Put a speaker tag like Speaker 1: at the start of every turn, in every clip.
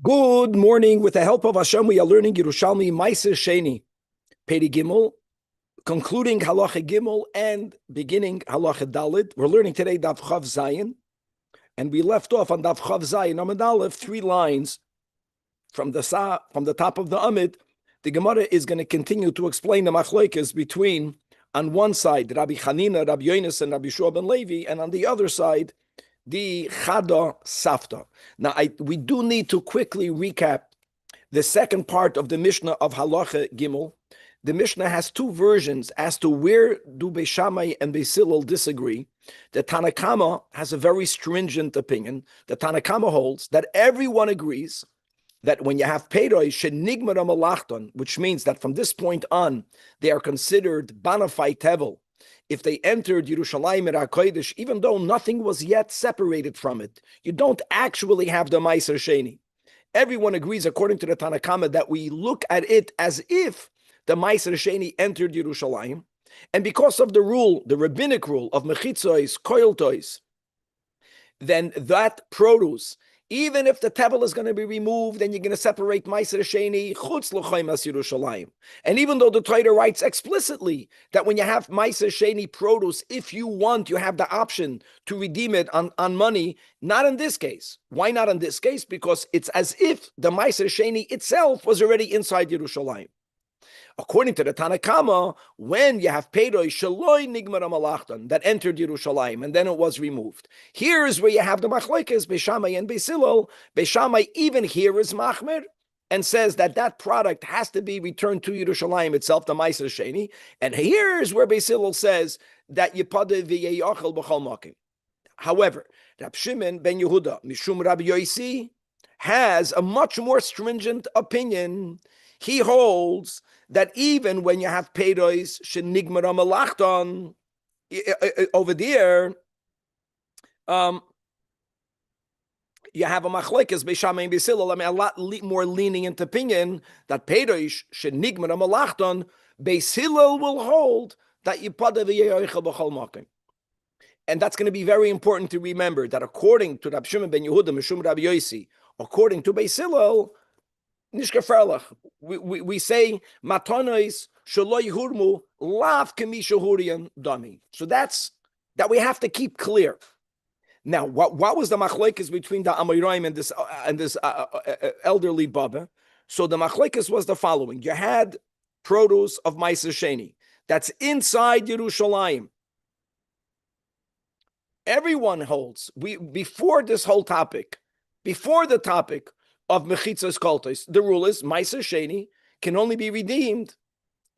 Speaker 1: Good morning. With the help of Hashem, we are learning Yerushalmi Meiser Sheni, Peri Gimel, concluding Halacha Gimel and beginning Halacha Dalit. We're learning today Daf Chav Zayin, and we left off on Daf Chav Zayin Amud Aleph, 3 lines from the top of the Amid. The Gemara is going to continue to explain the machlokes between, on one side, Rabbi Chanina, Rabbi Yonis, and Rabbi Shua ben Levi, and on the other side, the Chada Safta. Now, we do need to quickly recap the second part of the Mishnah of Halacha Gimel. The Mishnah has two versions as to where do Beis Shammai and Beis Hillel disagree. The Tanna Kama has a very stringent opinion. The Tanna Kama holds that everyone agrees that when you have Peiroi Shenigmar Malachton, which means that from this point on, they are considered Banafai Tevel, if they entered Yerushalmi HaKodesh, even though nothing was yet separated from it, you don't actually have the Meiser Sheni. Everyone agrees, according to the Tanna Kama, that we look at it as if the Meiser Sheni entered Yerushalayim. And because of the rule, the rabbinic rule of Mechitzois, Koiltois, then that produce, even if the tevel is going to be removed, then you're going to separate Meiser Sheni chutz l'chaymas Yerushalayim. And even though the Torah writes explicitly that when you have Meiser Sheni produce, if you want, you have the option to redeem it on money. Not in this case. Why not in this case? Because it's as if the Meiser Sheni itself was already inside Yerushalayim. According to the Tanna Kama, when you have Peiroi Shaloi Nigmar Malachton that entered Yerushalayim and then it was removed, here is where you have the machlokes Beis Shammai and Beis Hillel. Beis Shammai even here is machmer and says that that product has to be returned to Yerushalayim itself, the Meiser Sheni. And here's where Beis Hillel says that Yipada v'yeyachel b'chol makim. However, Rab Shimon ben Yehuda Mishum Rabbi Yosi has a much more stringent opinion. He holds that even when you have peiros shenigmar malachton over there, you have a machlokes Beis Shammai and Beis Hillel. I mean, a lot more lenient opinion that peiros shenigmar malachton. Beis Hillel will hold that yipada v'yeyochel b'chol makom. And that's going to be very important to remember that according to Rab Shimon ben Yehuda Mishum Rabbi Yosi, according to Beis Hillel, we say matonos shelo yihurmu lav kemisha hurian dami. So that we have to keep clear. Now, what was the machlokes between the Amoraim and this elderly baba? So the machlokes was the following: you had produce of Meiser Sheni that's inside Yerushalayim. Everyone holds before this whole topic, before the topic of Mechitzos Koltos, the rule is Meiser Sheni can only be redeemed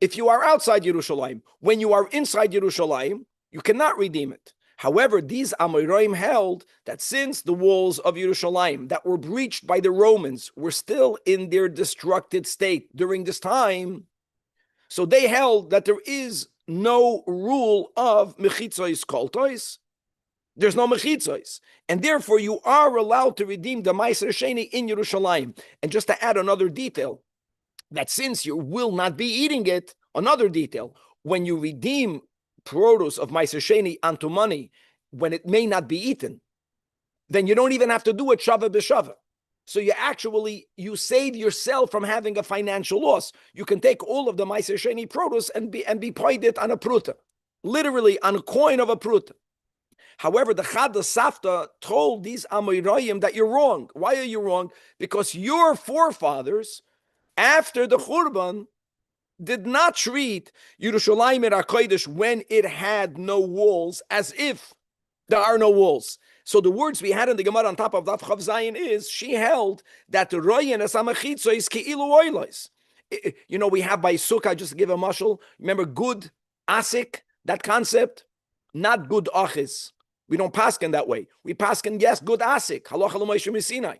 Speaker 1: if you are outside Yerushalayim. When you are inside Yerushalayim, you cannot redeem it. However, these Amoraim held that since the walls of Yerushalayim that were breached by the Romans were still in their destructed state during this time, so they held that there is no rule of Mechitzos Koltos. There's no mechitzos, and therefore you are allowed to redeem the Meiser Sheni in Yerushalayim. And just to add another detail, that since you will not be eating it, another detail, when you redeem produce of Meiser Sheni onto money, when it may not be eaten, then you don't even have to do it shava b'shava. So you save yourself from having a financial loss. You can take all of the Meiser Sheni produce and be paid it on a pruta, literally on a coin of a pruta. However, the Chada Safta told these Amoraim that you're wrong. Why are you wrong? Because your forefathers, after the Churban, did not treat Yerushalmi HaKodesh when it had no walls as if there are no walls. So the words we had in the Gemara on top of Daf Chav Zayin is, she held that the Royen es Amachitzo is Ke'ilu Oilos. We have by Sukkah, just to give a mashal, remember good asik, that concept, not good achis. We don't paskin that way. We paskin, yes, good asik. Halacha l'Moshe Sinai.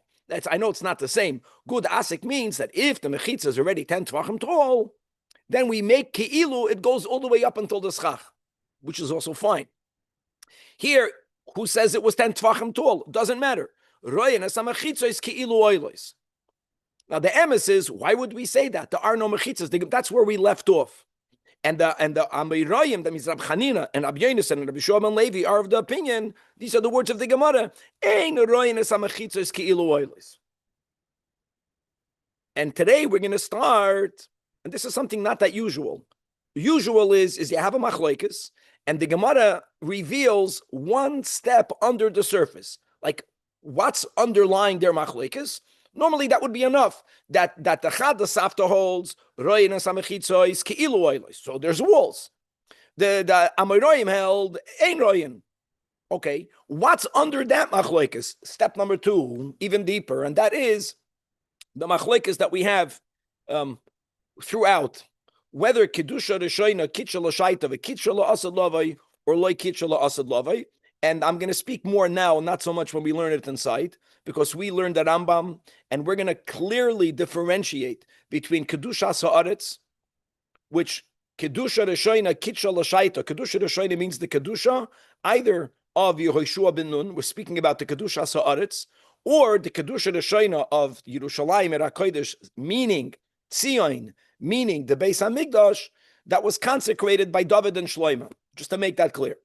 Speaker 1: I know it's not the same. Good asik means that if the mechitza is already 10 tvachim tall, then we make ke'ilu, it goes all the way up until the schach, which is also fine. Here, who says it was 10 tvachim tall? Doesn't matter. Royen es mechitza is ke'ilu oilos. Now the emes is, why would we say that? There are no mechitzas. That's where we left off. And the Amoraim, that means Rabbi Chanina and Rabbi Yonis and Rabbi Shua ben Levi, are of the opinion, these are the words of the Gemara, Ein royin es hamachitzos ki'ilu oilos. And today we're going to start, and this is something not that usual. Usual is you have a machlokes, and the Gemara reveals one step under the surface, like what's underlying their machlokes. Normally that would be enough. That the Chad the Safta holds royin and samechitzois keilu oilos. So there's walls. The Amoraim held ein royin. Okay, what's under that machlokes? Step number 2, even deeper, and that is the machlokes that we have throughout, whether kedusha reshoina kitcha l'shaita v'kitcha la'asad lavai or loy kitcha la'asad lavai. And I'm going to speak more now, not so much when we learn it inside, because we learned the Rambam, and we're going to clearly differentiate between kedusha sa'aretz, which kedusha reshoina kitcha l'shaita. Kedusha reshoina means the kedusha either of Yehoshua ben Nun, we're speaking about the kedusha sa'aretz, or the kedusha reshoina of Yerushalmi and HaKodesh, meaning Tzion, meaning the Beis HaMikdash that was consecrated by David and Shlomo. Just to make that clear,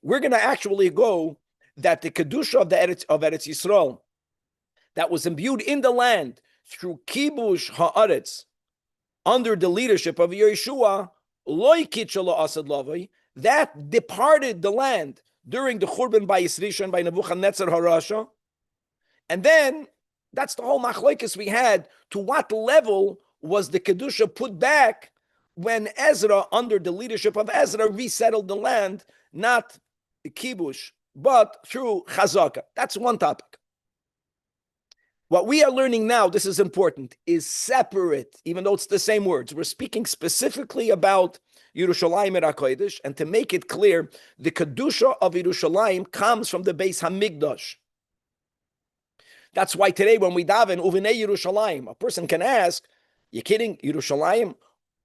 Speaker 1: we're going to actually go that the kedusha of Eretz Yisrael that was imbued in the land through kibush haaretz under the leadership of Yeshua, loy kitcha la'asad lavai, that departed the land during the Churban by Yisrishan by Nebuchadnezzar Harasha, and then that's the whole machlokes we had. To what level was the kedusha put back when Ezra, under the leadership of Ezra, resettled the land, not kibush, but through chazaka? That's one topic. What we are learning now, this is important, is separate, even though it's the same words. We're speaking specifically about Yerushalmi and HaKodesh, and to make it clear, the kedusha of Yerushalayim comes from the Beis HaMikdash. That's why today when we daven Uvinei Yerushalayim, a person can ask, you kidding, Yerushalayim,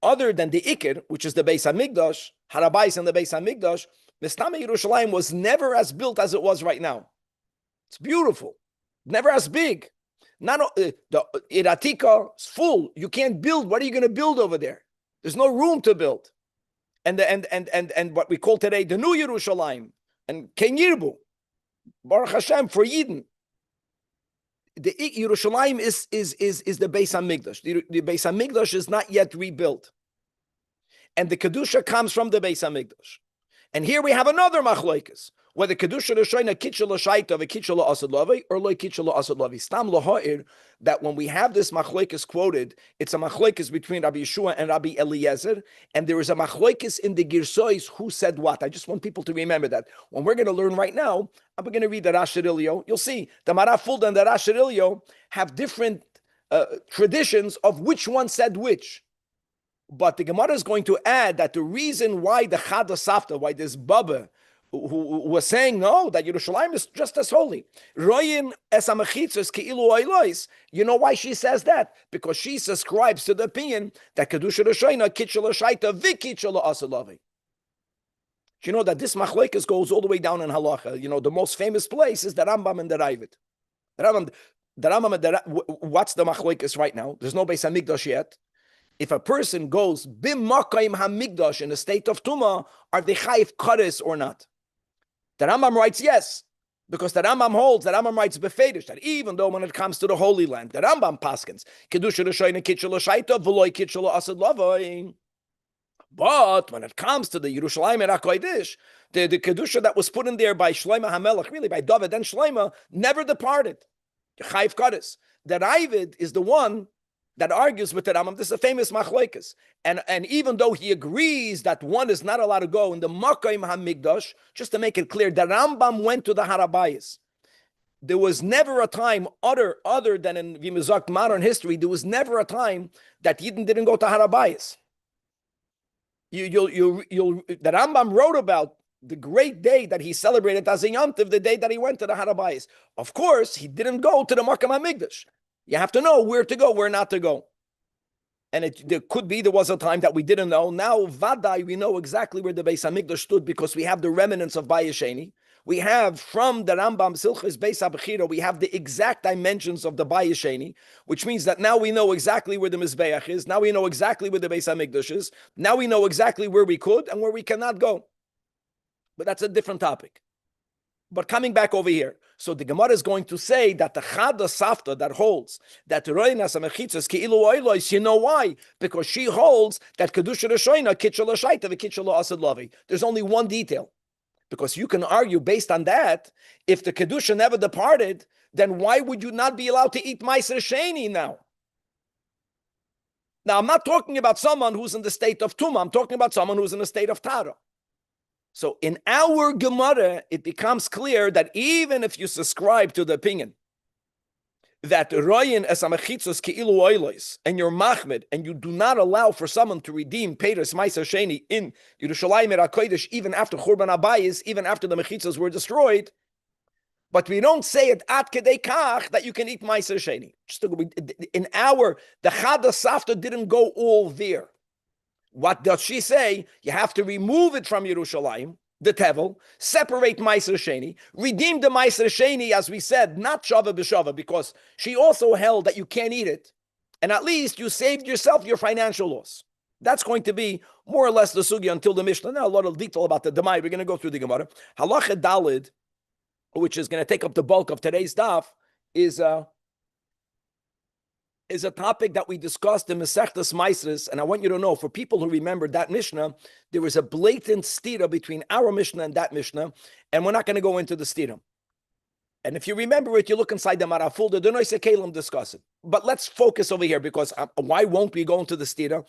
Speaker 1: other than the Ikir, which is the Beis HaMikdash, Harabais and the Beis HaMikdash, the Stama Yerushalayim was never as built as it was right now. It's beautiful, never as big. Not the Iratika is full. You can't build. What are you going to build over there? There's no room to build. And what we call today the New Yerushalayim and Ken Yirbu, Baruch Hashem for Yidden. The Yerushalayim is the Beis HaMikdash. The Beis HaMikdash is not yet rebuilt, and the kedusha comes from the Beis HaMikdash. And here we have another machlokes, whether kedusha reshoina kitcha l'shaita v'kitcha la'asad lavai or loy kitcha la'asad lavai. Stam laha'ir, that when we have this machlokes quoted, it's a machlokes between Rabbi Yeshua and Rabbi Eliezer, and there is a machlokes in the Girsois who said what. I just want people to remember that. When we're going to learn right now, I'm going to read the Rashirilio. You'll see the Marafulda and the Rashirilio have different traditions of which one said which. But the Gemara is going to add that the reason why the Chad Safta, why this Baba, who was saying no, that Yerushalayim is just as holy. Royin esamechitzos keilu oilois. You know why she says that? Because she subscribes to the opinion that kedusha reshoina kitcha l'shaita v'kitcha la'asad lavai. You know that this machlokes goes all the way down in halacha. You know, the most famous place is the Rambam and the Ravid. The Rambam and the what's the machlokes right now? There's no Beis HaMikdash yet. If a person goes b'makayim hamikdash in a state of tumah, are they chayiv kares or not? The Rambam writes yes, because the Rambam holds, the Rambam writes befedish, that even though when it comes to the Holy Land, the Rambam paskins kedusha l'shoina kitcha l'shaita v'loy kitcha l'asad lavai. But when it comes to the Yerushalmi and HaKodesh, the kedusha that was put in there by Shlomo HaMelech, really by David and Shlomo, never departed. Chayiv kares. The Ravid is the one that argues with the Rambam. This is a famous machlokes. And even though he agrees that one is not allowed to go in the Makayim HaMikdash, just to make it clear, the Rambam went to the Harabayas. There was never a time, other than in Vimizak modern history, there was never a time that Yidden didn't go to Harabayas. The Rambam wrote about the great day that he celebrated as a Yom Tov, the day that he went to the Harabayas. Of course, he didn't go to the Makam HaMikdash. You have to know where to go, where not to go. And there was a time that we didn't know. Now, Vadai, we know exactly where the Beis HaMikdash stood because we have the remnants of Bayesheni. We have from the Rambam Silchis Beis HaBechira, we have the exact dimensions of the Bayesheni, which means that now we know exactly where the Mizbeach is. Now we know exactly where the Beis HaMikdash is. Now we know exactly where we could and where we cannot go. But that's a different topic. But coming back over here, so the Gemara is going to say that the Chada Safta that holds that Roinas Amechitzas Keilu Oilois, you know why? Because she holds that Kedusha Rashoina Kitchel Shaita V'Kitchel Asad Lavi. There's only one detail. Because you can argue based on that, if the Kedusha never departed, then why would you not be allowed to eat Meiser Sheni now? Now, I'm not talking about someone who's in the state of Tumah. I'm talking about someone who's in the state of Tara. So in our Gemara, it becomes clear that even if you subscribe to the opinion that Royin es amachitzos keilu oilos and you're machmed and you do not allow for someone to redeem Peiros Meiser Sheni in Yerushalmi HaKodesh even after Churban Abayis, even after the mechitzos were destroyed, but we don't say it at kedei kach that you can eat Meiser Sheni. In our, the Chada Safta didn't go all there. What does she say? You have to remove it from Yerushalayim, the Tevel, separate Meiser Sheni, redeem the Meiser Sheni, as we said, not Shava b'Shava, because she also held that you can't eat it, and at least you saved yourself your financial loss. That's going to be more or less the sugya until the Mishnah. Now a lot of detail about the Demai. We're going to go through the Gemara. Halacha Dalid, which is going to take up the bulk of today's daf, is a topic that we discussed in Masechtas Maasros, and I want you to know, for people who remember that Mishnah, there was a blatant stira between our Mishnah and that Mishnah, and we're not going to go into the stira. And if you remember it, you look inside the Maraful, the Denoise Kalim discuss it. But let's focus over here, because why won't we go into the stira?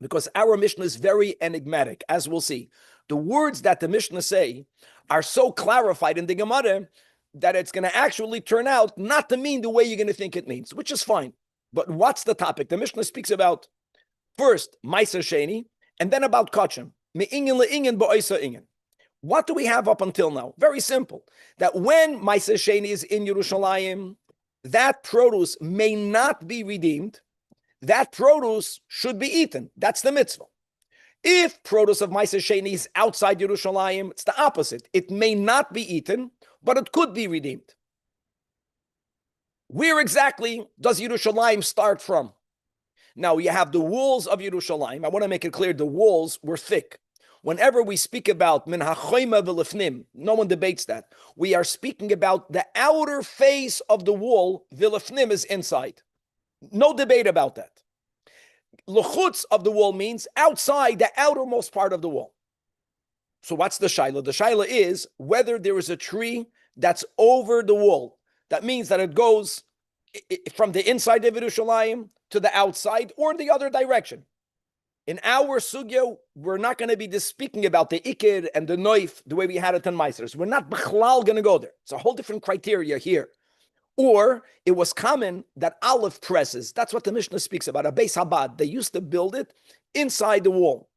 Speaker 1: Because our Mishnah is very enigmatic, as we'll see. The words that the Mishnah say are so clarified in the Gemara that it's going to actually turn out not to mean the way you're going to think it means, which is fine. But what's the topic? The Mishnah speaks about first Meiser Sheni, and then about Kachim. Me'ingen le'ingen ba'oisa ingen. What do we have up until now? Very simple. That when Meiser Sheni is in Yerushalayim, that produce may not be redeemed. That produce should be eaten. That's the mitzvah. If produce of Meiser Sheni is outside Yerushalayim, it's the opposite. It may not be eaten, but it could be redeemed. Where exactly does Yerushalayim start from? Now, you have the walls of Yerushalayim. I want to make it clear, the walls were thick. Whenever we speak about min hachoyma v'lefnim, no one debates that. We are speaking about the outer face of the wall, v'lefnim is inside. No debate about that. L'chutz of the wall means outside, the outermost part of the wall. So what's the shaila? The shaila is whether there is a tree that's over the wall. That means that it goes from the inside of Yerushalayim to the outside or the other direction. In our sugya, we're not going to be speaking about the ikir and the noif the way we had it in Maasros. We're not b'chlal going to go there. It's a whole different criteria here. Or it was common that olive presses, that's what the Mishnah speaks about, a Beis Habad, they used to build it inside the wall.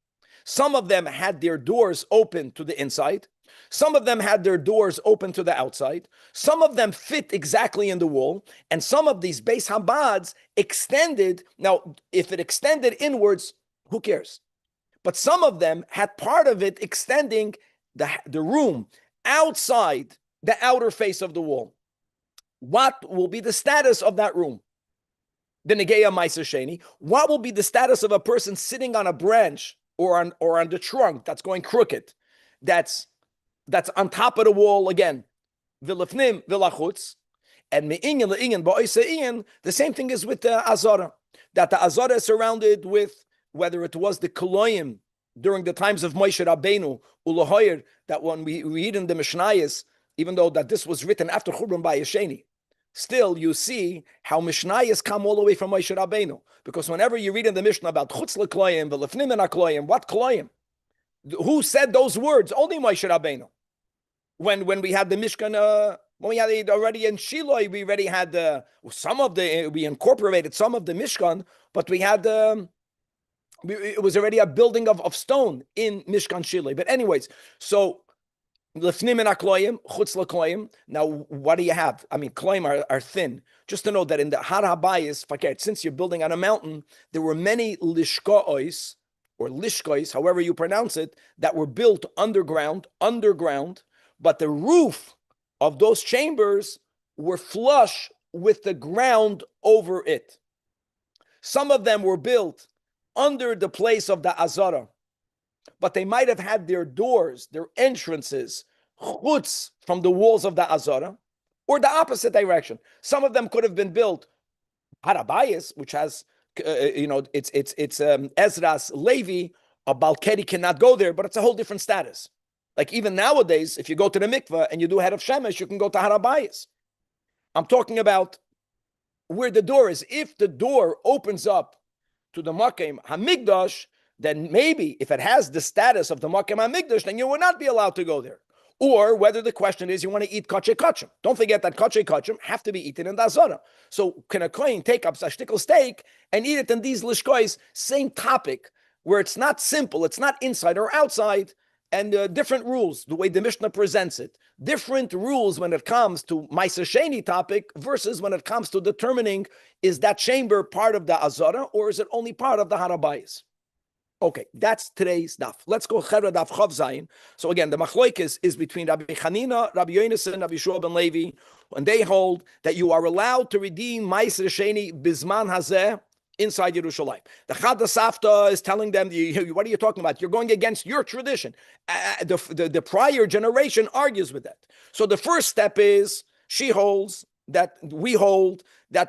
Speaker 1: Some of them had their doors open to the inside. Some of them had their doors open to the outside. Some of them fit exactly in the wall. And some of these Beis Habads extended. Now, if it extended inwards, who cares? But some of them had part of it extending the room outside the outer face of the wall. What will be the status of that room? The Negeya Meiser Sheni. What will be the status of a person sitting on a branch or on the trunk that's going crooked? That's on top of the wall again. V'lefnim v'lachutz. And me'ingen le'ingen ba'oisa ingen, the same thing is with the Azara. That the Azara is surrounded with, whether it was the Koloyim during the times of Moshe Rabbeinu, Ulahoyer, that when we read in the Mishnayos, even though that this was written after Churban Bayesheni, still you see how Mishnayos come all the way from Moshe Rabbeinu. Because whenever you read in the Mishnah about Chutz le'Koloyim, v'lefnim v'lachloyim, what Koloyim? Who said those words? Only Moshe Rabbeinu. When we had the Mishkan, when we had it already in Shiloh, we already had we incorporated some of the Mishkan, but we had it was already a building of stone in Mishkan Shiloh. But anyways, so lefnim and akloyim, chutz lekloyim. Now, what do you have? I mean, kloyim are thin. Just to know that in the Har HaBayis, since you're building on a mountain, there were many lishkois or lishkois, however you pronounce it, that were built underground, but the roof of those chambers were flush with the ground over it. Some of them were built under the place of the Azara, but they might have had their doors, their entrances, chutz from the walls of the Azara, or the opposite direction. Some of them could have been built Harabayas, which has, it's Ezra's Levi. A Balkedi cannot go there, but it's a whole different status. Like even nowadays, if you go to the mikveh and you do head of Shemesh, you can go to Harabayas. I'm talking about where the door is. If the door opens up to the Makim Hamikdash, then maybe if it has the status of the Makim Hamikdash, then you will not be allowed to go there. Or whether the question is you want to eat kache kachim. Don't forget that kache kachim have to be eaten in the Azara. So can a kohen take up a shtickle steak and eat it in these lishkois? Same topic, where it's not simple, it's not inside or outside, and different rules, the way the Mishnah presents it. Different rules when it comes to Ma'aser Sheni topic versus when it comes to determining, is that chamber part of the Azara or is it only part of the Harabayas? Okay, that's today's daf. Let's go Chera daf Chav Zayin. So again, the machloikis is between Rabbi Chanina, Rabbi Yonasan, Rabbi Shua ben Levi, and they hold that you are allowed to redeem Ma'aser Sheni Bizman Hazeh inside Yerushalmi. The Chada Safta is telling them, what are you talking about? You're going against your tradition. The prior generation argues with that. So the first step is, we hold that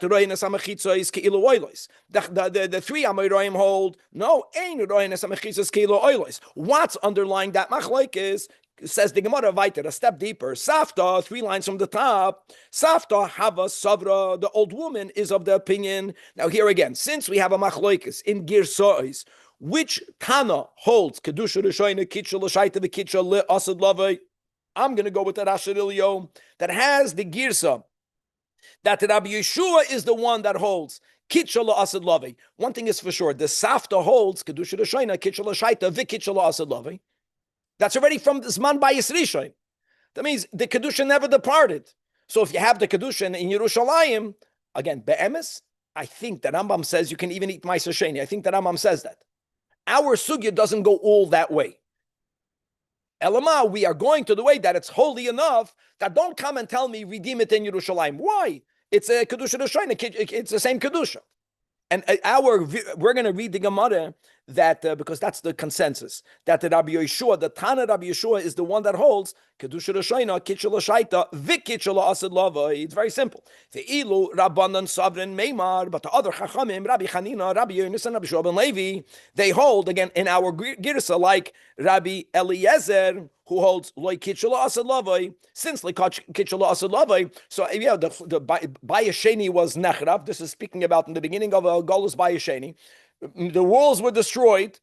Speaker 1: the Roinas Amachitza is Ke'ilu Oilois. The three Amoraim hold, no, ain't Roinas Amachitza is Ke'ilu Oilois. What's underlying that machlaik is, says the Gemara weiter, a step deeper. Safta, 3 lines from the top. Safta Hava Savra, the old woman, is of the opinion. Now here again, since we have a machloikis in Girsois, which Tana holds Kedusha Rishoyna Kitcha L'Shaita V'Kitcha L'Asad Lavai, I'm going to go with the Rashirilio that has the Girsa that Rabbi Yeshua is the one that holds Kitcha L'Asad Lavai. One thing is for sure, the Safta holds Kedusha Rishoyna Kitcha L'Shaita V'Kitcha L'Asad Lavai. That's already from Zman Bayis Rishon. That means the Kedusha never departed. So if you have the Kedusha in Yerushalayim, again, Be'emes, I think that Rambam says you can even eat Ma'aser Sheni. I think that Rambam says that. Our sugya doesn't go all that way. Elama, we are going to the way that it's holy enough that don't come and tell me redeem it in Yerushalayim. Why? It's a Kedusha Rishon. It's the same Kedusha. And we're going to read the Gemara that because that's the consensus, that the Rabbi Yeshua, the Tana Rabbi Yeshua, is the one that holds Kedusha Rishayna, Kitcha L'Shaita, V'Kitcha L'Asad Lavai. It's very simple. The Ilu Rabbanan Savrin Meimar, but the other Chachamim, Rabbi Chanina, Rabbi Yonasan, Rabbi Shua ben Levi, they hold again in our Girsa like Rabbi Eliezer, who holds Loi Kitcha L'Asad Lavai, since Loi Kitcha L'Asad Lavai. So yeah, the Bayesheni was Nechrav. This is speaking about in the beginning of Golus Bayesheni. The walls were destroyed,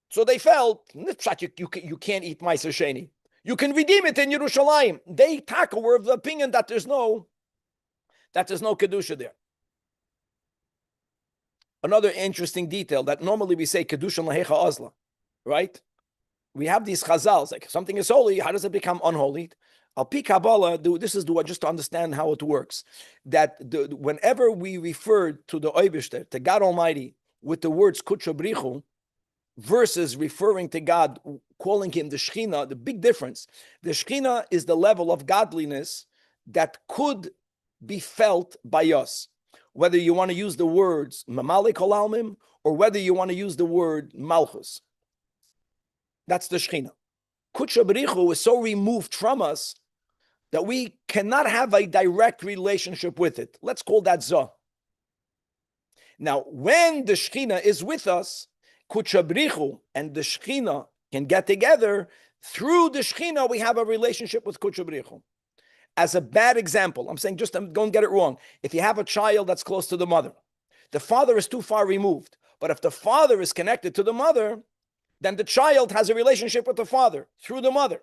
Speaker 1: so they felt you can't eat Ma'aser Sheni. You can redeem it in Yerushalayim. They were of the opinion that there's no kedusha there. Another interesting detail that normally we say kedusha lahecha azla, right? We have these chazals like something is holy. How does it become unholy? Al pi Kabbalah, this is just to understand how it works. That whenever we refer to the Eibishter, to God Almighty, with the words Kutsha Brichu versus referring to God, calling him the Shechina, the big difference. The Shechina is the level of godliness that could be felt by us. Whether you want to use the words Mamalik Olalmim or whether you want to use the word Malchus. That's the Shechina. Kutsha Brichu is so removed from us that we cannot have a direct relationship with it. Let's call that Zah. Now, when the Shechina is with us, Kutsha Brichu and the Shechina can get together. Through the Shechina, we have a relationship with Kutsha Brichu. As a bad example, I'm saying just don't get it wrong. If you have a child that's close to the mother, the father is too far removed. But if the father is connected to the mother, then the child has a relationship with the father through the mother.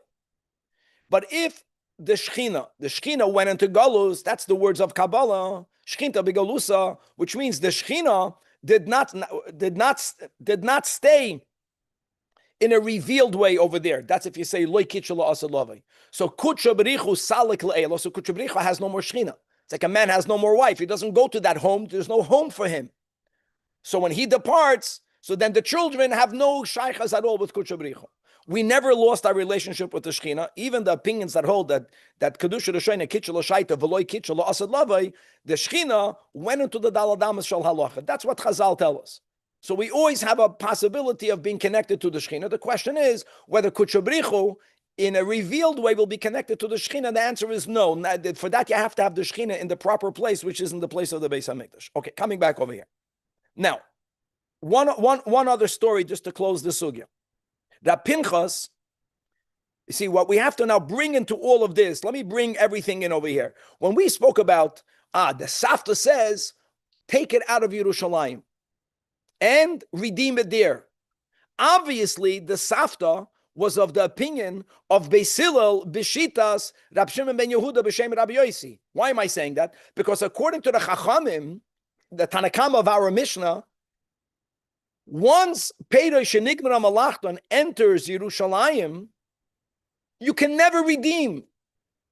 Speaker 1: But if the Shechina went into Galus, that's the words of Kabbalah, Shechinta begalusa, which means the Shechina did not stay in a revealed way over there. That's if you say Loi Kitcha L'Asad Lavai. So Kutsha B'richu Salik L'Eilo. So Kutsha B'richu has no more Shechina. It's like a man has no more wife. He doesn't go to that home. There's no home for him. So when he departs, so then the children have no shaychas at all with Kutsha B'richu. We never lost our relationship with the Shechina. Even the opinions that hold that Kedusha Rishayna Kitcha L'Shaita V'loi Kitcha L'Asad Lavai, the Shechina went into the Daladamas Shal Halacha. That's what Chazal tell us. So we always have a possibility of being connected to the Shechina. The question is whether Kutsha B'richu in a revealed way will be connected to the Shekhinah? The answer is no. For that, you have to have the Shekhinah in the proper place, which is in the place of the Beis HaMikdash. Okay, coming back over here. Now, one other story just to close the sugya. That Pinchas, you see, what we have to now bring into all of this, let me bring everything in over here. When we spoke about, the Safta says, take it out of Yerushalayim and redeem it there. Obviously, the Safta was of the opinion of Beis Hillel, Bishitas, Rab Shimon ben Yehuda, B'Shem Rabbi Yossi. Why am I saying that? Because according to the Chachamim, the Tanakama of our Mishnah, once Peiroy Shenigmar Malachton enters Yerushalayim, you can never redeem.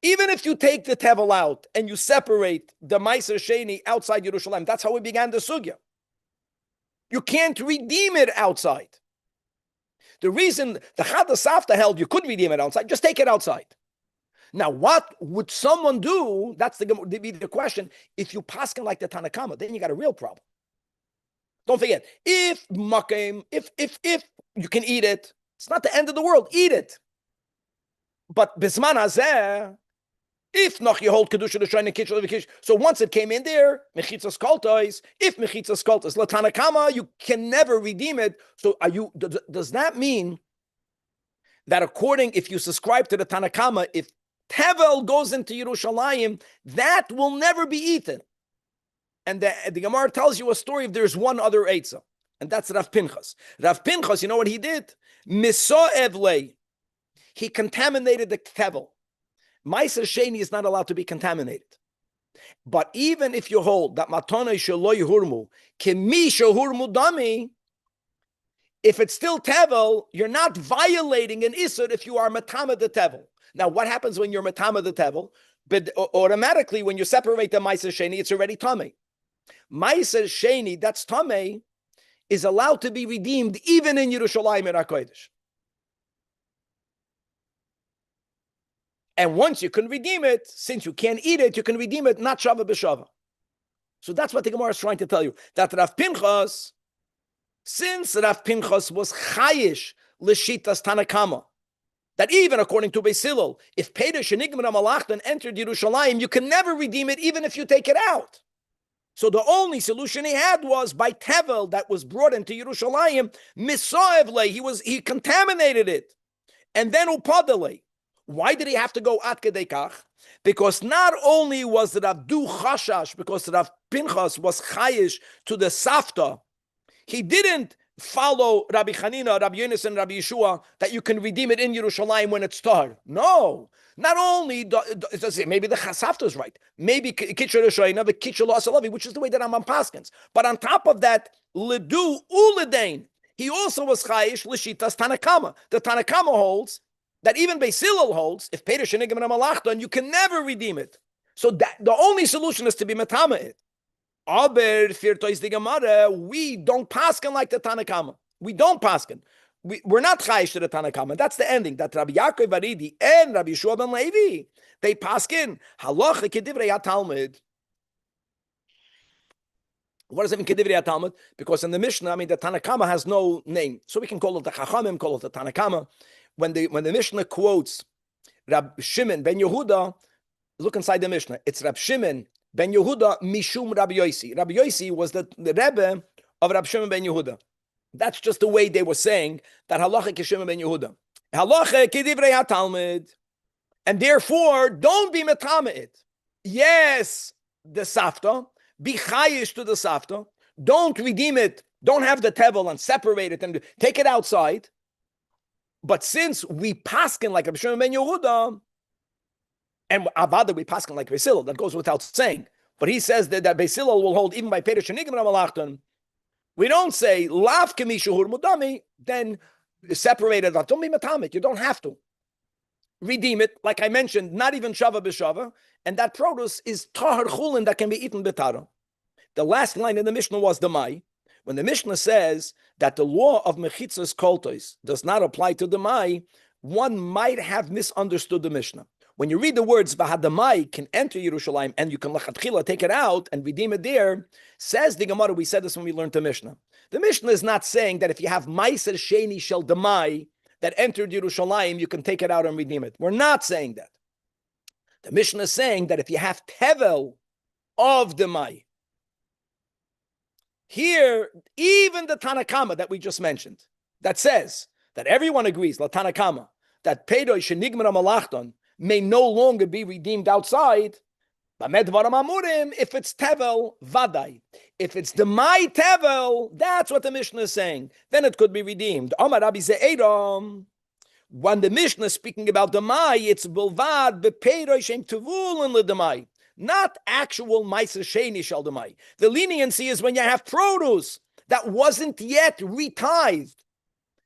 Speaker 1: Even if you take the Tevel out and you separate the Meiser Sheni outside Yerushalayim, that's how we began the Sugya. You can't redeem it outside. The reason the Chada Safta held you could redeem it outside, just take it outside. Now, what would someone do? That's the question. If you paskin like the Tanakama, then you got a real problem. Don't forget, if you can eat it, it's not the end of the world. Eat it. But bisman hazeh, if noch you hold kedusha the shrine kitchen, so once it came in there, mechitzas koltos. If mechitzas koltos latanakama, you can never redeem it. So does that mean that if you subscribe to the Tanakama, if Tevel goes into Yerushalayim, that will never be eaten? And the Gemara tells you a story if there's one other Eitzah, and that's Rav Pinchas. Rav Pinchas, you know what he did? Miso'ev lei. He contaminated the Tevel. Meiser Sheni is not allowed to be contaminated. But even if you hold that Matonai Shaloi Hurmu, Kimi Shahurmu Dami, if it's still Tevel, you're not violating an Isur if you are Matama the Tevel. Now, what happens when you're Matama the Tevel? But automatically, when you separate the Meiser Sheni, it's already Tameh. Meiser Sheni, that's Tameh, is allowed to be redeemed even in Yerushalayim and HaKodesh. And once you can redeem it, since you can't eat it, you can redeem it, not Shava b'Shava. So that's what the Gemara is trying to tell you. That Rav Pinchas, since Rav Pinchas was chayish l'shitas Tanakama, that even according to Beis Hillel, if Peirosh Shenigmar Malachton entered Yerushalayim, you can never redeem it even if you take it out. So the only solution he had was by Tevel that was brought into Yerushalayim, Misoevle, he contaminated it. And then Upadale. Why did he have to go at Kedekach? Because not only was Rav Du Chashash, because Rav Pinchas was chayish to the Safta, he didn't follow Rabbi Chanina, Rabbi Yonis, and Rabbi Yeshua that you can redeem it in Yerushalayim when it's tahar. No. Not only maybe the Safta is right, maybe Kitcher Rishayna, the Kitcher Lasalavi, which is the way that Rambam paskins. But on top of that, Ledu Uledain, he also was chayish l'shitas Tanakama. The Tanakama holds that even Beis Hillel holds, if Peirosh Shenigmar Malachton, you can never redeem it. So that the only solution is to be matama it. Aber firtois the Gemara, we don't paskin like the Tanakama. We don't paskin. We're not chayish to the Tanakama. That's the ending. That Rabbi Yaakov Aridi and Rabbi Yeshua ben Levi, they paskin halacha kedivrei Talmud. What does it mean kedivrei Talmud? Because in the Mishnah, the Tanakama has no name, so we can call it the Chachamim, call it the Tanakama. When the Mishnah quotes Rab Shimon ben Yehuda, look inside the Mishnah. It's Rab Shimon ben Yehuda mishum Rabbi Yossi. Rabbi Yossi was the Rebbe of Rab Shimon ben Yehuda. That's just the way they were saying that halacha k'Shimon ben Yehuda. Halacha k'divrei haTalmud. And therefore, don't be metame it. Yes, the Safta. Be chayish to the Safta. Don't redeem it. Don't have the tevel and separate it and take it outside. But since we paskin like Rabbi Shimon ben Yehuda, and Avada we paskin like Beis Hillel, that goes without saying. But he says that Beis Hillel will hold even by Peirosh Shenigmar Malachton. We don't say lav kemi shehur mudami, then separate it. Don't be matamit. You don't have to redeem it. Like I mentioned, not even shava b'shava, and that produce is tahar chulin that can be eaten b'tara. The last line in the Mishnah was the Mai. When the Mishnah says that the law of mechitzas koltos does not apply to the Mai, one might have misunderstood the Mishnah. When you read the words v'hadamai can enter Yerushalayim and you can lachatchila take it out and redeem it there, says the Gemara, we said this when we learned the Mishnah. The Mishnah is not saying that if you have meiser sheni shel demai, that entered Yerushalayim, you can take it out and redeem it. We're not saying that. The Mishnah is saying that if you have tevel of the mai, here, even the Tanakama that we just mentioned, that says that everyone agrees, La Tanakama, that Pedoy Shenigmar Malachton may no longer be redeemed outside. If it's tevel, vadai. If it's the mai tevel, that's what the Mishnah is saying. Then it could be redeemed. Amar Rabbi Ze'edom. When the Mishnah is speaking about the mai, it's bilvad bepeiroi shem tevul and ledemai, not actual ma'aser sheni shel demai. The leniency is when you have produce that wasn't yet retithed.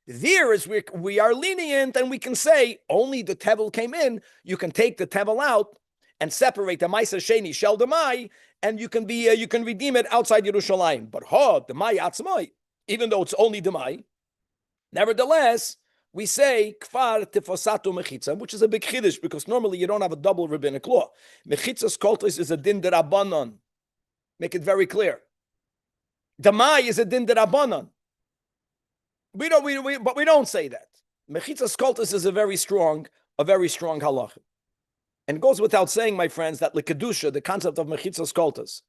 Speaker 1: There is we are lenient, and we can say only the tevel came in. You can take the tevel out and separate the ma'aser sheni shel demai, and you can redeem it outside Yerushalayim. But the mai atzmai, even though it's only the mai, nevertheless we say kfar tifosatu mechitza, which is a big chiddush because normally you don't have a double rabbinic law. Mechitzas koltos is a din derabanan. Make it very clear. The mai is a din derabanan. But we don't say that. Mechitzas koltos is a very strong halacha. And it goes without saying, my friends, that lekadusha, the concept of mechitzas koltos,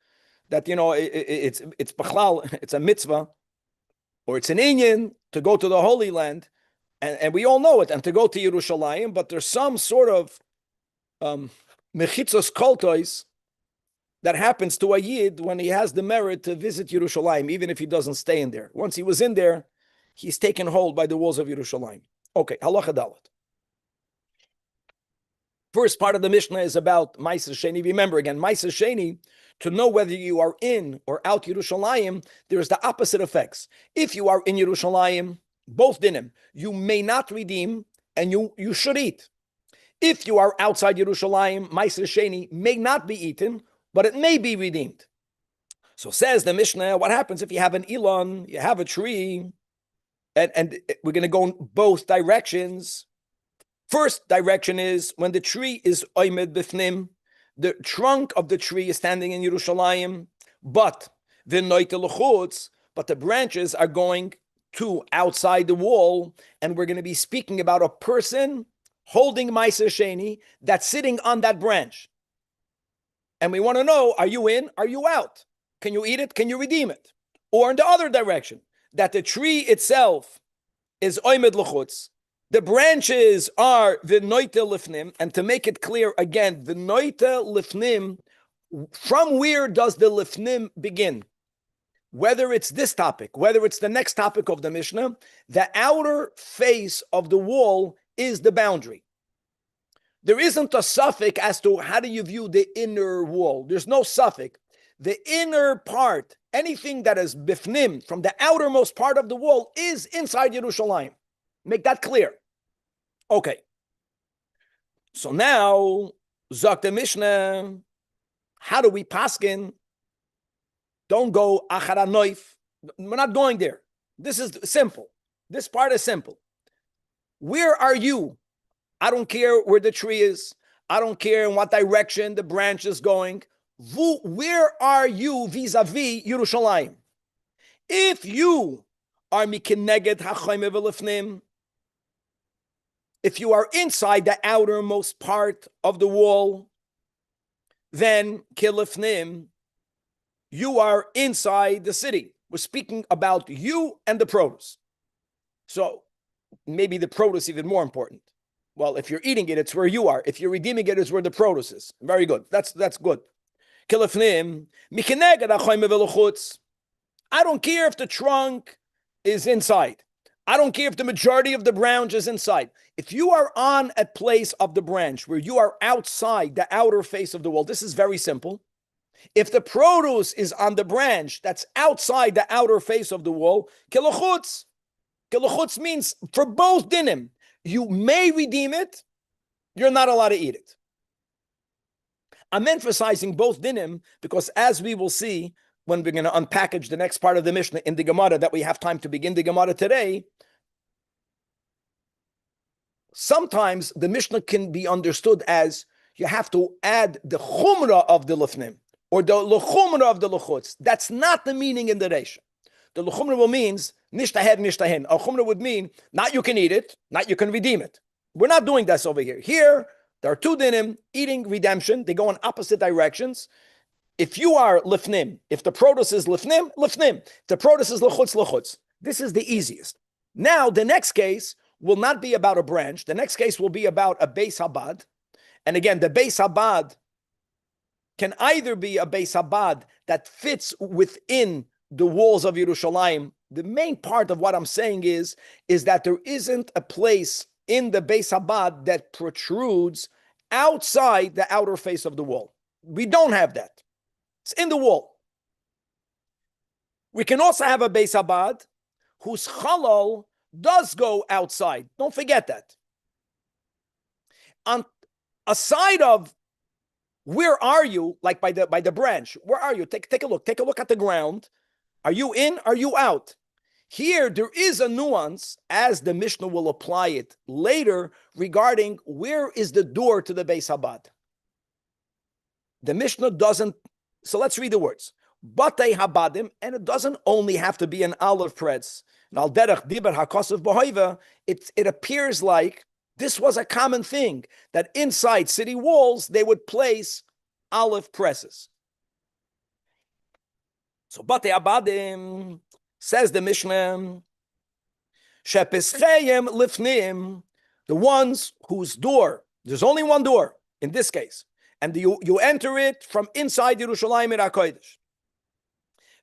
Speaker 1: that it's bachlal, it's a mitzvah, or it's an inyan to go to the Holy Land. And we all know it, and to go to Yerushalayim, but there's some sort of mechitzos koltos that happens to a yid when he has the merit to visit Yerushalayim, even if he doesn't stay in there. Once he was in there, he's taken hold by the walls of Yerushalayim. Okay, halacha dalet. First part of the Mishnah is about ma'aser sheni. Remember again, ma'aser sheni, to know whether you are in or out Yerushalayim, there is the opposite effects. If you are in Yerushalayim, both dinim, you may not redeem, and you should eat. If you are outside Yerushalayim, ma'aser sheni may not be eaten, but it may be redeemed. So says the Mishnah, what happens if you have an ilan, you have a tree, and we're going to go in both directions. First direction is when the tree is oimed bifnim, the trunk of the tree is standing in Yerushalayim, but the branches are going to outside the wall, and we're going to be speaking about a person holding ma'aser sheni that's sitting on that branch. And we want to know, are you in? Are you out? Can you eat it? Can you redeem it? Or in the other direction, that the tree itself is oimed l'chutz, the branches are the noite lifnim, and to make it clear again, the noite lifnim, from where does the lifnim begin? Whether it's this topic, whether it's the next topic of the Mishnah, the outer face of the wall is the boundary. There isn't a suffix as to how do you view the inner wall. There's no suffix. The inner part, anything that is bifnim, from the outermost part of the wall, is inside Yerushalayim. Make that clear. Okay. So now, Zok the Mishnah, how do we paskin? Don't go achara noif. We're not going there. This is simple. This part is simple. Where are you? I don't care where the tree is. I don't care in what direction the branch is going. Where are you vis-a-vis Yerushalayim? If you are mikeneged hachayim v'lefnim, if you are inside the outermost part of the wall, then kilefnim, you are inside the city. We're speaking about you and the produce. So maybe the produce even more important. Well, if you're eating it, it's where you are. If you're redeeming it, it's where the produce is. Very good. That's good. Kilefnim, mikeneged hachayim v'lechutz. I don't care if the trunk is inside. I don't care if the majority of the branch is inside. If you are on a place of the branch where you are outside the outer face of the wall, this is very simple. If the produce is on the branch that's outside the outer face of the wall, kilechutz. Kilechutz means for both dinim, you may redeem it, you're not allowed to eat it. I'm emphasizing both dinim because as we will see when we're going to unpackage the next part of the Mishnah in the Gemara that we have time to begin the Gemara today, sometimes the Mishnah can be understood as you have to add the chumrah of the lefnim or the lechumrah of the lechutz. That's not the meaning in the Reisha. The lechumrah means Nicht ahead, nicht ahin. Al chumra would mean not you can eat it, not you can redeem it. We're not doing this over here. Here, there are two dinim, eating, redemption. They go in opposite directions. If you are lifnim, if the produce is lifnim, lifnim. If the produce is lechutz, lechutz. This is the easiest. Now, the next case will not be about a branch. The next case will be about a Beis Habad. And again, the Beis Habad can either be a Beis Habad that fits within the walls of Yerushalayim. The main part of what I'm saying is that there isn't a place in the Beis Habad that protrudes outside the outer face of the wall. We don't have that. It's in the wall. We can also have a Beis Habad whose chalal does go outside. Don't forget that. On a side of where are you, like by the branch, where are you? Take a look. Take a look at the ground. Are you in? Are you out? Here, there is a nuance, as the Mishnah will apply it later, regarding where is the door to the Beis Habad. The Mishnah doesn't, so let's read the words. Batei Habadim, and it doesn't only have to be an olive press. Al derech diber hakosef b'hoiva, it appears like this was a common thing, that inside city walls, they would place olive presses. So Batei Habadim, says the Mishnah, Shepischeyem lifnim, the ones whose door, there's only one door in this case, and you enter it from inside Yerushalayim HaKodesh.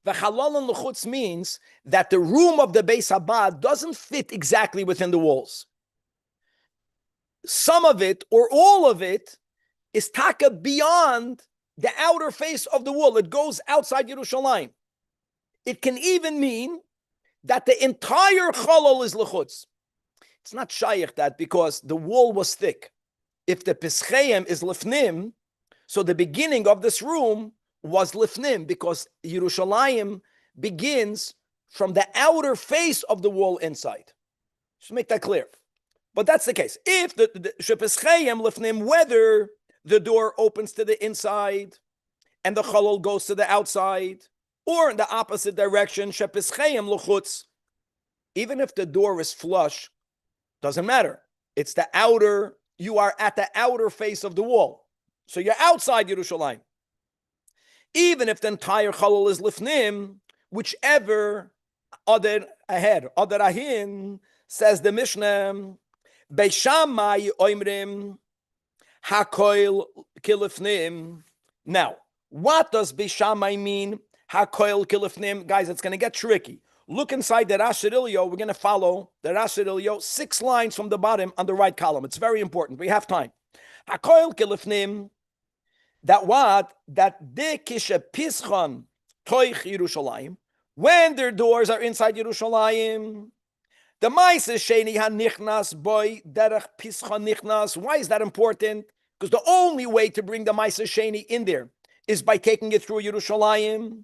Speaker 1: V'chalal l'chutz means that the room of the Beis Habad doesn't fit exactly within the walls. Some of it, or all of it, is taka beyond the outer face of the wall. It goes outside Yerushalayim. It can even mean that the entire chalal is lechutz. It's not shaykh that because the wall was thick. If the pischayim is lifnim, so the beginning of this room was lifnim because Yerushalayim begins from the outer face of the wall inside. Just make that clear. But that's the case. If the pischayim lifnim, whether the door opens to the inside and the chalal goes to the outside, or in the opposite direction, shepischayim luchutz, even if the door is flush, doesn't matter. It's the outer, you are at the outer face of the wall. So you're outside Yerushalayim. Even if the entire chalal is lifnim, whichever other ahead, other ahin, says the Mishnah, Beishamai oimrim hakoil kilifnim. Now, what does Beishamai mean? Hakoil kilifnim, guys, it's going to get tricky. Look inside the Rashirilio. We're going to follow the Rashirilio 6 lines from the bottom on the right column. It's very important. We have time. Hakoil kilifnim, that what? That de kishe pischon toich Yerushalayim, when their doors are inside Yerushalayim, the Maise Sheni hanichnas boy derech pischon nichnas. Why is that important? Because the only way to bring the Maise Sheni in there is by taking it through Yerushalayim.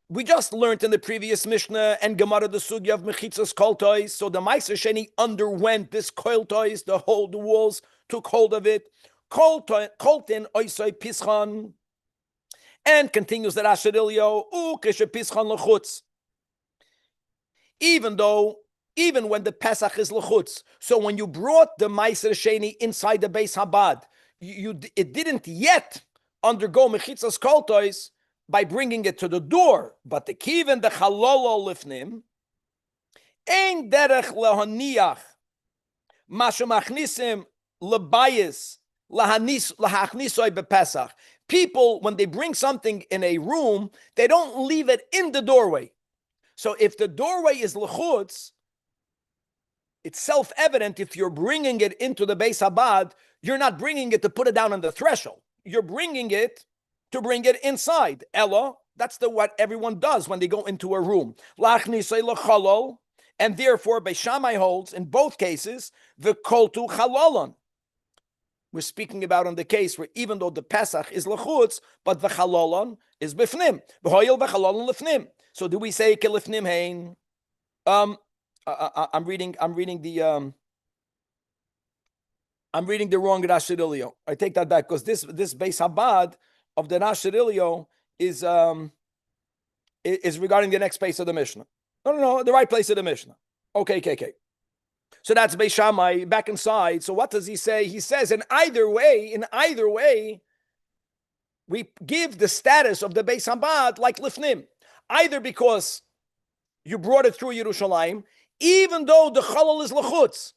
Speaker 1: We just learned in the previous Mishnah and Gemara the sugya of mechitzas kol tois. So the Meiser Sheni underwent this kol tois. The walls took hold of it. Koltin oisoi pischan, and continues the Rashirilio ukeshe pischan lechutz. Even when the Pesach is lechutz, so when you brought the Meiser Sheni inside the Beis Habad, it didn't yet undergo mechitzas kol tois by bringing it to the door, but the kiven the chalolo lifnim ein derech lehaniach mashu machnisim lebayis lahachnisoi bepesach. People, when they bring something in a room, they don't leave it in the doorway. So if the doorway is lechutz, it's self-evident if you're bringing it into the Beis Habad, you're not bringing it to put it down on the threshold. You're bringing it to bring it inside. Ella, that's what everyone does when they go into a room. And therefore, Beis Shammai holds, in both cases, the koltu chalalon. We're speaking about in the case where even though the Pesach is lechutz, but the chalalon is bifnim. V'hoyel v'chalalon lifnim. So do we say kelifnim hein? I'm reading the wrong Rashirilio. I take that back because this Beis Habad of the Rashirilio is regarding the next space of the Mishnah. No, the right place of the Mishnah. Okay. So that's Beis Shammai back inside. So what does he say? He says in either way, we give the status of the Beis Habad like Lifnim. Either because you brought it through Yerushalayim, even though the Chalal is Lechutz,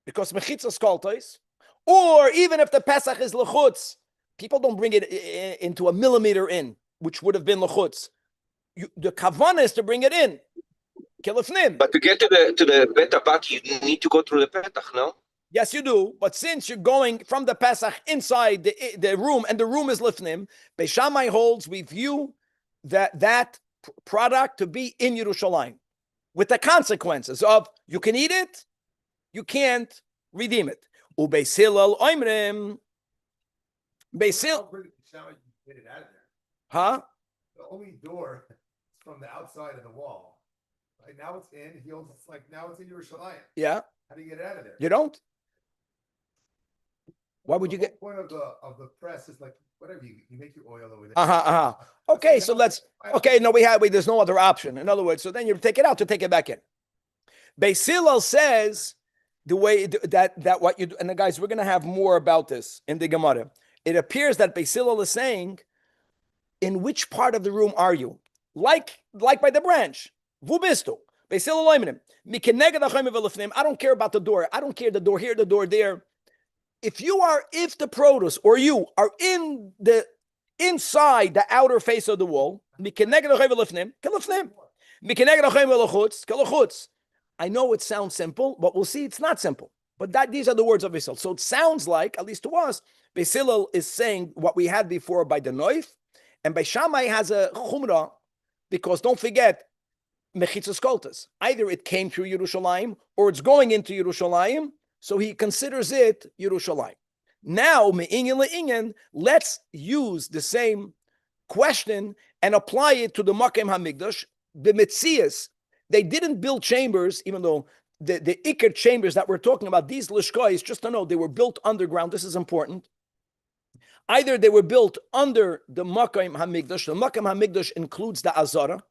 Speaker 1: because Mechitzas Koltais, or even if the Pesach is Lechutz, people don't bring it into a millimeter in, which would have been Lechutz. The Kavanah is to bring it in. Kelifnim.
Speaker 2: But to get to the Bet Habat, you need to go through the Petach, no?
Speaker 1: Yes, you do. But since you're going from the Pesach inside the room, and the room is Lifnim, Beis Shammai holds we view that product to be in Yerushalayim, with the consequences of you can eat it, you can't redeem it. Ubeis Hillel oimrim. Beis Hillel.
Speaker 3: Get it out of there.
Speaker 1: Huh?
Speaker 3: The only door is from the outside of the wall. Right now it's in. It's like now it's in Yerushalayim.
Speaker 1: Yeah.
Speaker 3: How do you get it out of there?
Speaker 1: You don't. Why would you get?
Speaker 3: The point of the press is like whatever you make your oil over there.
Speaker 1: Okay, so let's. Okay, no, there's no other option. In other words, so then you take it out to take it back in. Beis Hillel says the way that what you do, and the guys, we're going to have more about this in the Gemara. It appears that Beis Hillel is saying, in which part of the room are you? Like by the branch. Vubistu. Beis Hillel oimrim. I don't care about the door. I don't care the door here, the door there. If the produce or you are inside the outer face of the wall, I know it sounds simple, but we'll see it's not simple. But these are the words of Beis Hillel. So it sounds like, at least to us, Beis Hillel is saying what we had before by the Noif, and Beis Shammai has a chumrah, because don't forget, Mechitzas Koltas. Either it came through Yerushalayim, or it's going into Yerushalayim, so he considers it Yerushalayim. Now, me'inyan le'inyan, let's use the same question and apply it to the Makom HaMikdash. The Metzias, they didn't build chambers, even though the Iker chambers that we're talking about, these Lishkois, just to know, they were built underground. This is important. Either they were built under the Makom HaMikdash. The Makom HaMikdash includes the Azara,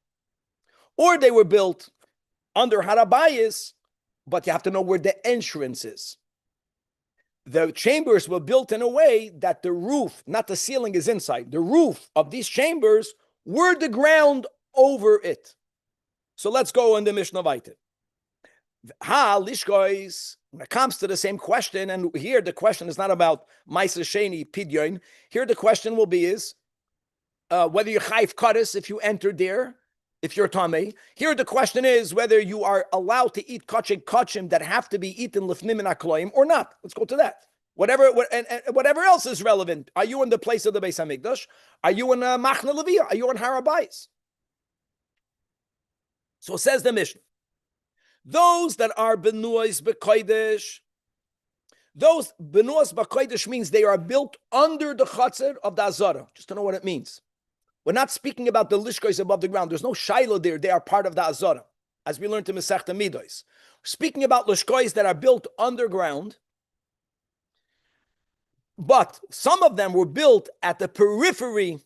Speaker 1: or they were built under Harabayis, but you have to know where the entrance is. The chambers were built in a way that the roof, not the ceiling, is inside. The roof of these chambers were the ground over it. So let's go in the Mishnah Vayter. Lishkois, when it comes to the same question, and here the question is not about Maisa Sheni Pidyon. Here the question will be whether you're Chayv Kadis if you enter there, if you're Tameh. Here the question is whether you are allowed to eat kachim that have to be eaten lifnim and akloim or not. Let's go to that. Whatever else is relevant. Are you in the place of the Beis Hamikdash? Are you in Machna Leviyah? Are you in Harabayis? So says the Mishnah. Those that are benuas b'kodesh, those benuas b'kodesh means they are built under the chatzar of the Azara. Just to know what it means. We're not speaking about the lishkois above the ground. There's no shiloh there. They are part of the Azara, as we learned in Masechta Midos. Speaking about lishkois that are built underground, but some of them were built at the periphery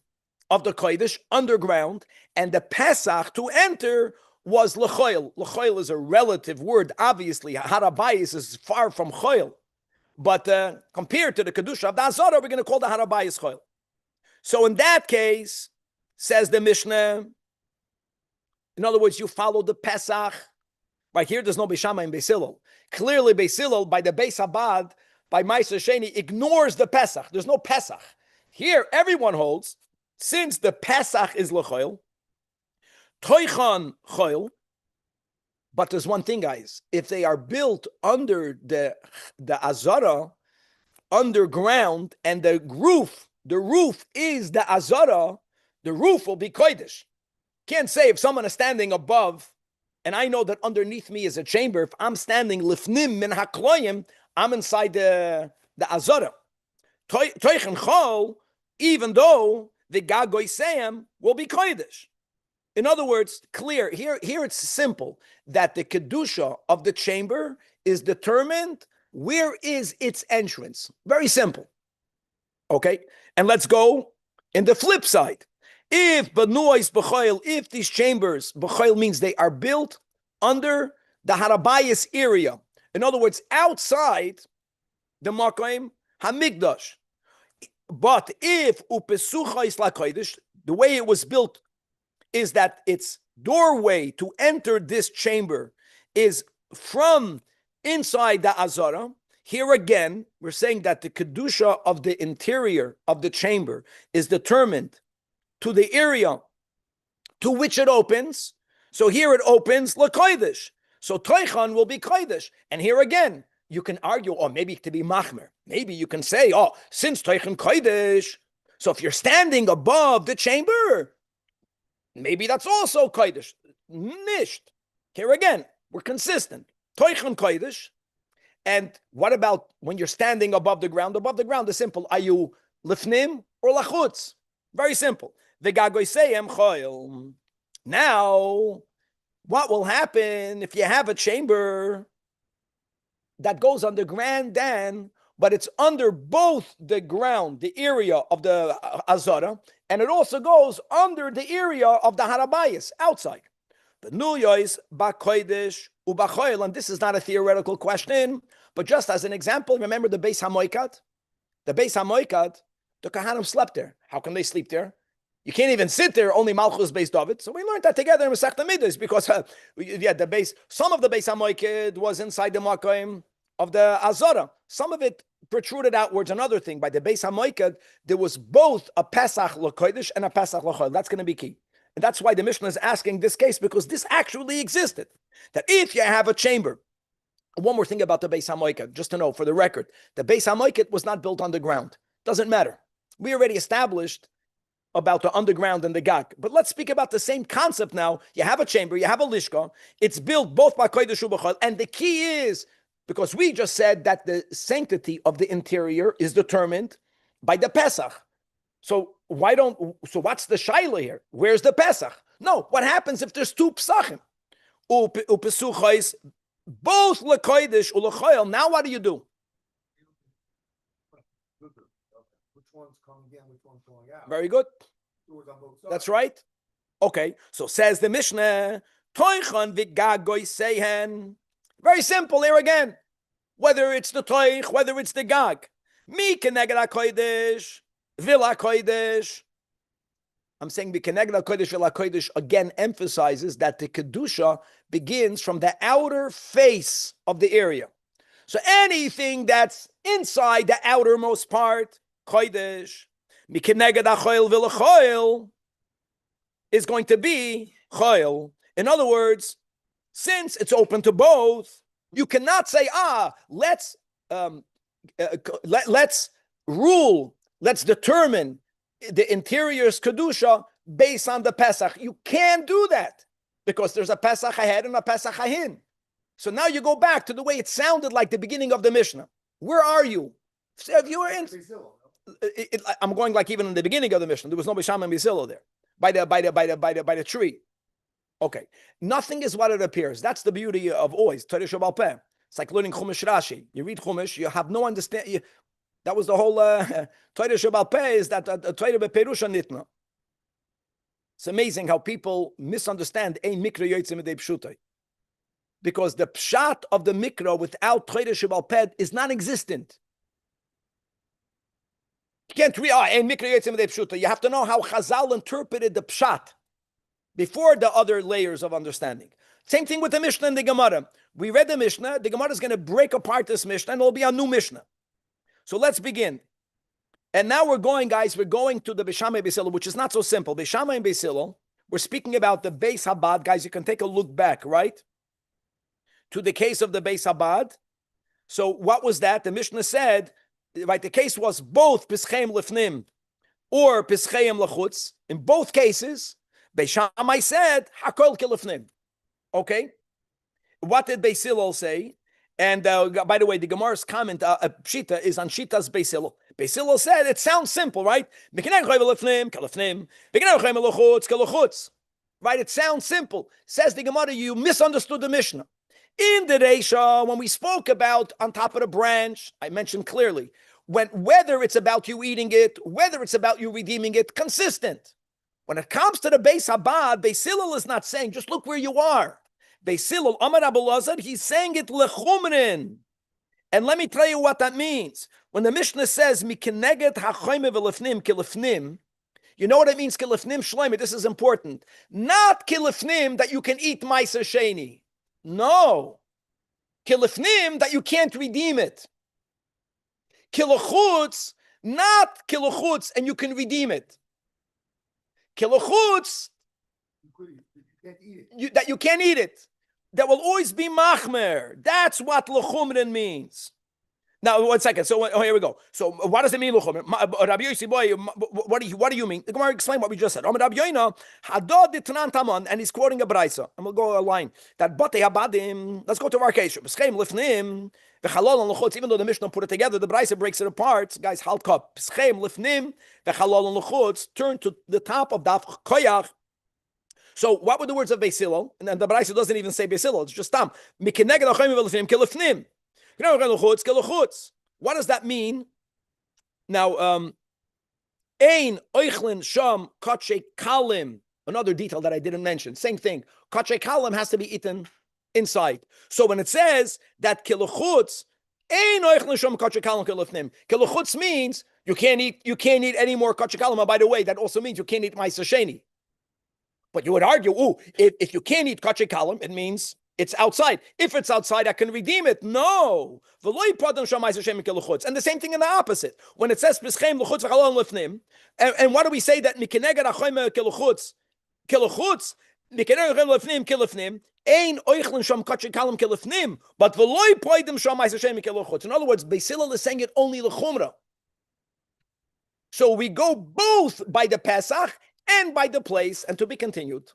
Speaker 1: of the kodesh, underground, and the Pesach to enter was lechoil. Lechoil is a relative word. Obviously, harabayis is far from choil, but compared to the kedusha of the Azara, we're going to call the harabayis choil. So in that case, says the Mishnah, in other words, you follow the Pesach. Right here, there's no Beis Shammai and Beis Hillel. Clearly, Beis Hillel, by the Beis Habad, by Ma'aser Sheni, ignores the Pesach. There's no Pesach. Here, everyone holds, since the Pesach is lechoil, toichan choil, but there's one thing, guys. If they are built under the Azara, underground, and the roof is the Azara, the roof will be kodesh. Can't say if someone is standing above, and I know that underneath me is a chamber, if I'm standing lifnim min hakloyim, I'm inside the Azara. Toichen chol, even though the gagoyseim will be kodesh. In other words, clear, here it's simple, that the kedusha of the chamber is determined where is its entrance. Very simple. Okay, and let's go in the flip side. If benuos b'choil, if these chambers, b'choil means they are built under the harabayis area. In other words, outside the makom hamikdash. But if upesuchais lakodesh, the way it was built is that its doorway to enter this chamber is from inside the azara. Here again, we're saying that the kedusha of the interior of the chamber is determined to the area to which it opens. So here it opens lakodesh. So toichan will be kodesh. And here again, you can argue, or maybe to be machmer. Maybe you can say, oh, since toichan kodesh, so if you're standing above the chamber, maybe that's also kodesh. Nisht. Here again, we're consistent. Toichan kodesh. And what about when you're standing above the ground? Above the ground is simple. Are you lifnim or lachutz? Very simple. V'gagoyseyem choil. Now, what will happen if you have a chamber that goes underground then, but it's under both the ground, the area of the azara, and it also goes under the area of the harabayis, outside. The nuyois ba'kodesh u'ba'choil, and this is not a theoretical question, but just as an example, remember the Beis HaMoikad? The Beis HaMoikad, the Kahanim slept there. How can they sleep there? You can't even sit there, only Malchus Beis David. So we learned that together in Masechta Midas, because some of the Beis HaMoikad was inside the Makom of the Azara. Some of it protruded outwards. Another thing, by the Beis HaMoikad, there was both a Pesach L'Kodesh and a Pesach L'Chol. That's going to be key. And that's why the Mishnah is asking this case, because this actually existed. That if you have a chamber, one more thing about the Beis HaMoikad, just to know for the record, the Beis HaMoikad was not built on the ground. Doesn't matter. We already established about the underground and the gag. But let's speak about the same concept now. You have a chamber, you have a lishka. It's built both by kodesh ubachol. And the key is, because we just said that the sanctity of the interior is determined by the Pesach. So what's the shaila here? Where's the Pesach? No, what happens if there's two Pesachim? Upesuchais, both lekodesh ulachol. Now what do you do?
Speaker 3: Which one's coming in, which one's going out?
Speaker 1: Very good.
Speaker 3: Doors on both sides.
Speaker 1: That's right. Okay, so says the Mishnah, Toichan v'gagoy sehen. Very simple here again. Whether it's the toich, whether it's the gag. Mi keneged HaKodesh, v'la kodesh. I'm saying the keneged HaKodesh, v'la kodesh again emphasizes that the kedusha begins from the outer face of the area. So anything that's inside the outermost part, kodesh, mi keneged HaChoil v'la choil, is going to be choil. In other words, since it's open to both, you cannot say, let's rule, let's determine the interior's kedusha based on the Pesach. You can't do that because there's a Pesach ahead and a Pesach ahin. So now you go back to the way it sounded like the beginning of the Mishnah. Where are you? So if you were in, I'm going like even in the beginning of the Mishnah, there was no Bisham and Bisilo there by the tree. Okay, nothing is what it appears. That's the beauty of always Torah Shebal Peh. It's like learning Chumash Rashi. You read Chumash, you have no understanding. That was the whole Torah Shebal Peh, is that Torah Beperusha Nitna. It's amazing how people misunderstand Ein Mikra Yotzim Midei Pshutai, because the pshat of the Mikra without Torah Shebal Peh is non-existent. You can't read Ein Mikra Yotzim Midei Pshutai. You have to know how Chazal interpreted the pshat before the other layers of understanding. Same thing with the Mishnah and the Gemara. We read the Mishnah. The Gemara is going to break apart this Mishnah, and it'll be a new Mishnah. So let's begin. And now we're going to the Beishamai Beisilo, which is not so simple. Beishamai and Beisilo, we're speaking about the Beis Habad. Guys, you can take a look back, right? To the case of the Beis Habad. So what was that? The Mishnah said, right, the case was both Pischeim Lefnim or Pischeim Lachutz. In both cases, Beishamai said, Hakol Kilifnim. Okay? What did Beis Hillel say? And by the way, the Gemara's comment, Pshita, is on Shita's Beis Hillel. Beis Hillel said, it sounds simple, right? Right? It sounds simple. Says the Gemara, you misunderstood the Mishnah. In the Reisha, when we spoke about on top of the branch, I mentioned clearly, whether it's about you eating it, whether it's about you redeeming it, consistent. When it comes to the Beis Habad, Beis Hillel is not saying, just look where you are. Beis Hillel, Amar Abu Lazar, he's saying it lechumrin. And let me tell you what that means. When the Mishnah says, Mikeneged ha'choyme v'lefnim kilefnim, you know what it means, kilefnim shleimah? This is important. Not kilefnim that you can eat ma'aser sheni. No. Kilefnim that you can't redeem it. Kilochutz, not kilochutz, and you can redeem it. Kilochutz, that you can't eat it. That will always be machmer. That's what lechumrin means. Now, 1 second. So, here we go. So, what does it mean, lechumrin? Rabbi Yossi, boy, what do you mean? The Gemara explain what we just said. Rabbi Yoina, hadod ditnan taman, and he's quoting a brayso. And we'll go a line that batei habadim. Let's go to our case. B'scheim lifnim v'chalol and lechutz. Even though the Mishnah put it together, the brayso breaks it apart. Guys, halt cup. B'scheim lifnim v'chalol and lechutz. Turn to the top of daf koyach. So what were the words of Beis Hillel? And then the Brayso doesn't even say Beis Hillel. It's just tam. What does that mean? Now, ein oichlin sham kache kalim. Another detail that I didn't mention. Same thing. Kache kalim has to be eaten inside. So when it says that kiluchutz, ein oichlin sham kache kalim kilufnim. Kiluchutz means you can't eat any more kache kalim. By the way, that also means you can't eat ma'aser sheni. But you would argue, if you can't eat kache kalim, it means it's outside. If it's outside, I can redeem it. No. And the same thing in the opposite. When it says, and what do we say that kiluchutz, but in other words, Beis Hillel is saying it only l'chumra. So we go both by the Pesach and by the place, and to be continued.